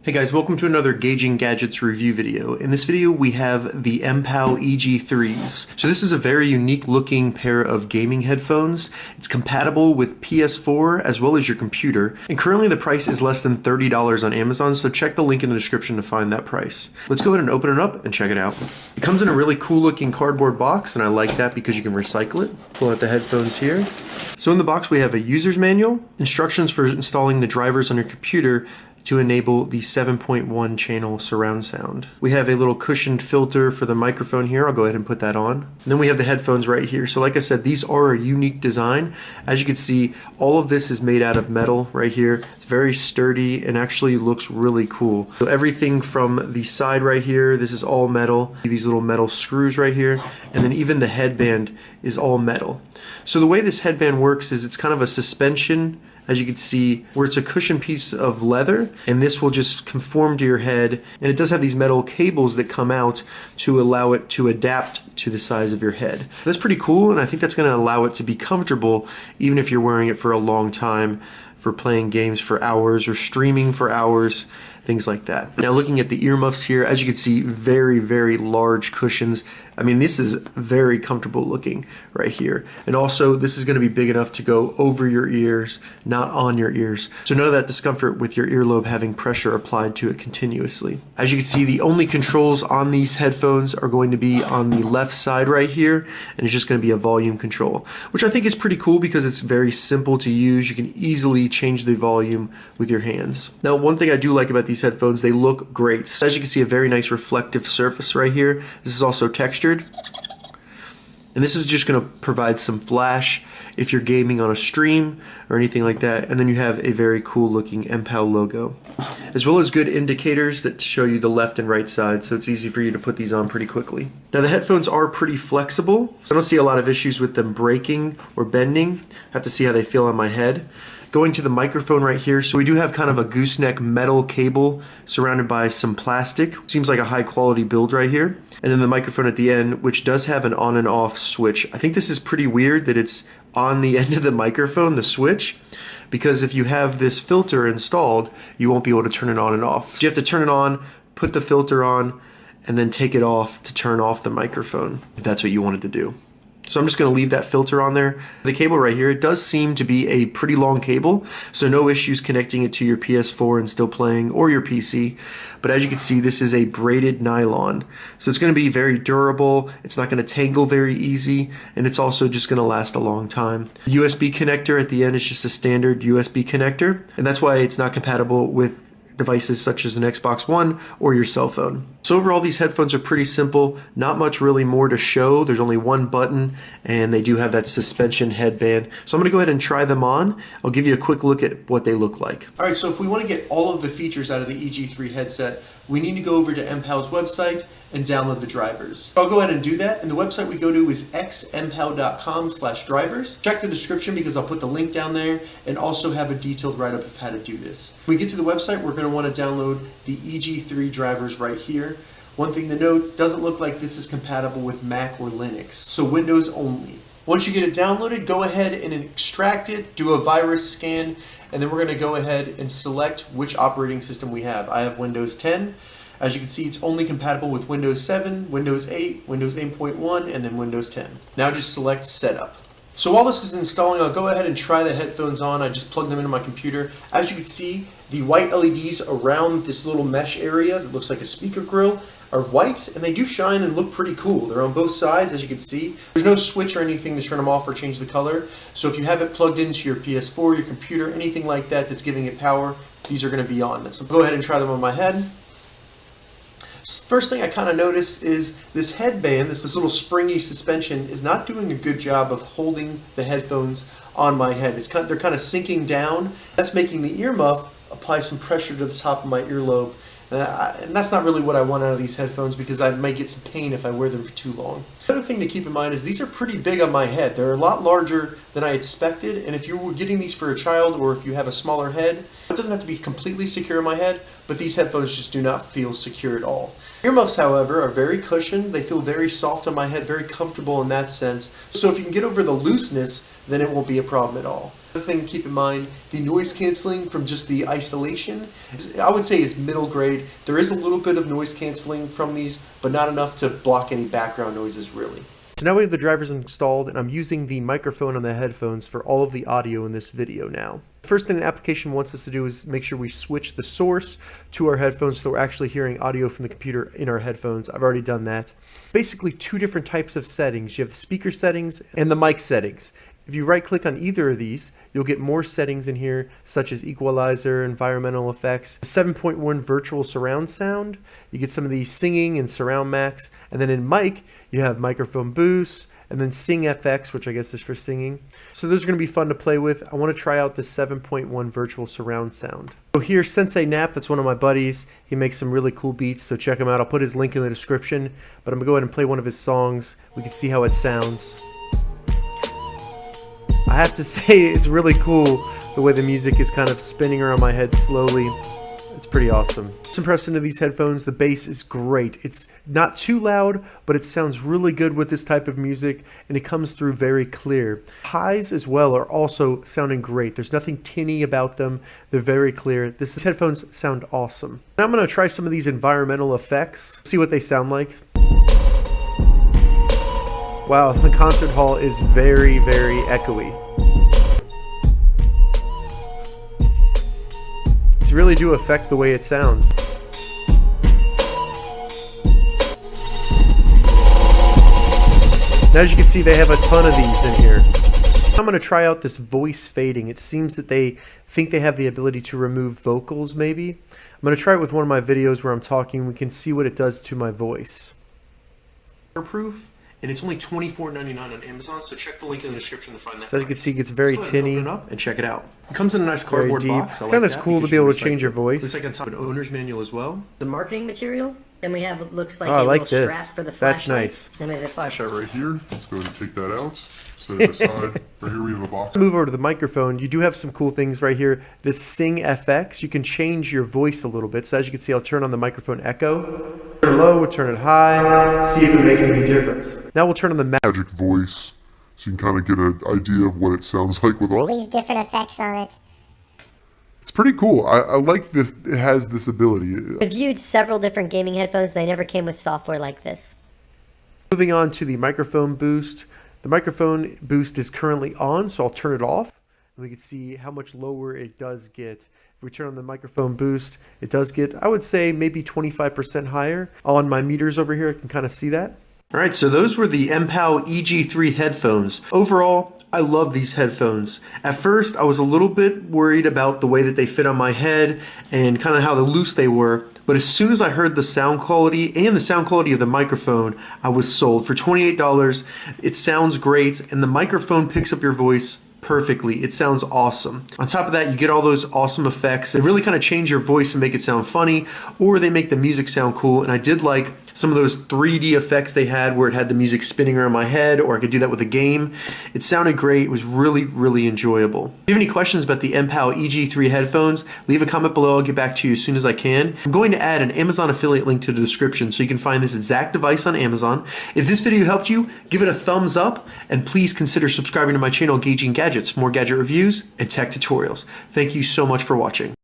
Hey guys, welcome to another Gauging Gadgets review video. In this video we have the Mpow EG3s. So this is a very unique looking pair of gaming headphones. It's compatible with PS4 as well as your computer, and currently the price is less than $30 on Amazon, so check the link in the description to find that price. Let's go ahead and open it up and check it out. It comes in a really cool looking cardboard box, and I like that because you can recycle it. Pull out the headphones here. So in the box we have a user's manual, instructions for installing the drivers on your computer to enable the 7.1 channel surround sound. We have a little cushioned filter for the microphone here. I'll go ahead and put that on. And then we have the headphones right here. So like I said, these are a unique design. As you can see, all of this is made out of metal right here. It's very sturdy and actually looks really cool. So everything from the side right here, this is all metal. These little metal screws right here. And then even the headband is all metal. So the way this headband works is it's kind of a suspension, as you can see, where it's a cushioned piece of leather, and this will just conform to your head, and it does have these metal cables that come out to allow it to adapt to the size of your head. So that's pretty cool, and I think that's going to allow it to be comfortable even if you're wearing it for a long time, for playing games for hours or streaming for hours, things like that. Now looking at the earmuffs here, as you can see, very, very large cushions. I mean, this is very comfortable looking right here. And also, this is going to be big enough to go over your ears, not on your ears. So none of that discomfort with your earlobe having pressure applied to it continuously. As you can see, the only controls on these headphones are going to be on the left side right here, and it's just going to be a volume control, which I think is pretty cool because it's very simple to use. You can easily change the volume with your hands. Now, one thing I do like about these headphones, they look great. So as you can see, a very nice reflective surface right here. This is also textured. And this is just going to provide some flash if you're gaming on a stream or anything like that. And then you have a very cool looking Mpow logo, as well as good indicators that show you the left and right side, so it's easy for you to put these on pretty quickly. Now the headphones are pretty flexible, so I don't see a lot of issues with them breaking or bending. I have to see how they feel on my head. Going to the microphone right here, so we do have kind of a gooseneck metal cable surrounded by some plastic. Seems like a high quality build right here. And then the microphone at the end, which does have an on and off switch. I think this is pretty weird that it's on the end of the microphone, the switch, because if you have this filter installed, you won't be able to turn it on and off. So you have to turn it on, put the filter on, and then take it off to turn off the microphone, if that's what you wanted to do. So I'm just going to leave that filter on there. The cable right here, it does seem to be a pretty long cable, so no issues connecting it to your PS4 and still playing, or your PC. But as you can see, this is a braided nylon. So it's going to be very durable, it's not going to tangle very easy, and it's also just going to last a long time. The USB connector at the end is just a standard USB connector, and that's why it's not compatible with devices such as an Xbox One or your cell phone. So overall, these headphones are pretty simple, not much really more to show. There's only one button, and they do have that suspension headband. So I'm gonna go ahead and try them on. I'll give you a quick look at what they look like. All right, so if we wanna get all of the features out of the EG3 headset, we need to go over to Mpow's website and download the drivers. I'll go ahead and do that, and the website we go to is xmpow.com/drivers. Check the description because I'll put the link down there and also have a detailed write-up of how to do this. When we get to the website, we're gonna wanna download the EG3 drivers right here. One thing to note, doesn't look like this is compatible with Mac or Linux, so Windows only. Once you get it downloaded, go ahead and extract it, do a virus scan, and then we're going to go ahead and select which operating system we have. I have Windows 10. As you can see, it's only compatible with Windows 7, Windows 8, Windows 8.1, and then Windows 10. Now just select Setup. So while this is installing, I'll go ahead and try the headphones on. I just plugged them into my computer. As you can see, the white LEDs around this little mesh area that looks like a speaker grill are white, and they do shine and look pretty cool. They're on both sides, as you can see. There's no switch or anything to turn them off or change the color. So if you have it plugged into your PS4, your computer, anything like that that's giving it power, these are going to be on. So go ahead and try them on my head. First thing I kind of notice is this headband, this little springy suspension, is not doing a good job of holding the headphones on my head. They're kind of sinking down. That's making the earmuff apply some pressure to the top of my earlobe. And that's not really what I want out of these headphones because I might get some pain if I wear them for too long. The other thing to keep in mind is these are pretty big on my head. They're a lot larger than I expected, and if you're getting these for a child or if you have a smaller head, it doesn't have to be completely secure in my head, but these headphones just do not feel secure at all. Earmuffs, however, are very cushioned. They feel very soft on my head, very comfortable in that sense. So if you can get over the looseness, then it won't be a problem at all. Another thing to keep in mind, the noise canceling from just the isolation, I would say is middle grade. There is a little bit of noise canceling from these, but not enough to block any background noises really. So now we have the drivers installed, and I'm using the microphone on the headphones for all of the audio in this video now. The first thing the application wants us to do is make sure we switch the source to our headphones so we're actually hearing audio from the computer in our headphones. I've already done that. Basically two different types of settings. You have the speaker settings and the mic settings. If you right click on either of these, you'll get more settings in here, such as equalizer, environmental effects, 7.1 virtual surround sound. You get some of the singing and surround max. And then in mic, you have microphone boost, and then sing FX, which I guess is for singing. So those are going to be fun to play with. I want to try out the 7.1 virtual surround sound. So here's Sensei Nap, that's one of my buddies. He makes some really cool beats, so check him out. I'll put his link in the description, but I'm going to go ahead and play one of his songs. We can see how it sounds. I have to say, it's really cool the way the music is kind of spinning around my head slowly. It's pretty awesome. Just impressed into these headphones. The bass is great. It's not too loud, but it sounds really good with this type of music, and it comes through very clear. Highs as well are also sounding great. There's nothing tinny about them. They're very clear. These headphones sound awesome. Now I'm going to try some of these environmental effects, see what they sound like. Wow, the concert hall is very, very echoey. These really do affect the way it sounds. Now, as you can see, they have a ton of these in here. I'm going to try out this voice fading. It seems that they think they have the ability to remove vocals, maybe. I'm going to try it with one of my videos where I'm talking. We can see what it does to my voice. Waterproof. And it's only $24.99 on Amazon, so check the link in the description to find that. So as you can see, it gets very tinny. Open it up and check it out. It comes in a nice cardboard box. It's kind of cool to be able to change your voice. Looks like on top of an owner's manual as well. The marketing material. Then we have, it looks like a little this. strap for the flashlight. That's nice. Then we have a Flashlight right here. Let's go ahead and take that out. Set it aside. Right here we have a box. Move over to the microphone. You do have some cool things right here. This Sing FX, you can change your voice a little bit. So as you can see, I'll turn on the microphone echo. Turn it low, we'll turn it high. See if it makes any difference. Now we'll turn on the magic voice, so you can kind of get an idea of what it sounds like with all these different effects on it. It's pretty cool. I like this. It has this ability. I've reviewed several different gaming headphones. They never came with software like this. Moving on to the microphone boost. The microphone boost is currently on, so I'll turn it off. And we can see how much lower it does get. If we turn on the microphone boost, it does get, I would say, maybe 25% higher. On my meters over here, I can kind of see that. All right, so those were the Mpow EG3 headphones. Overall, I love these headphones. At first, I was a little bit worried about the way that they fit on my head and kind of how loose they were. But as soon as I heard the sound quality and the sound quality of the microphone, I was sold. For $28, it sounds great, and the microphone picks up your voice perfectly. It sounds awesome. On top of that, you get all those awesome effects. They really kind of change your voice and make it sound funny, or they make the music sound cool. And I did like some of those 3D effects they had where it had the music spinning around my head, or I could do that with a game. It sounded great. It was really, really enjoyable. If you have any questions about the Mpow EG3 headphones, leave a comment below. I'll get back to you as soon as I can. I'm going to add an Amazon affiliate link to the description so you can find this exact device on Amazon. If this video helped you, give it a thumbs up, and please consider subscribing to my channel, Gauging Gadgets, more gadget reviews and tech tutorials. Thank you so much for watching.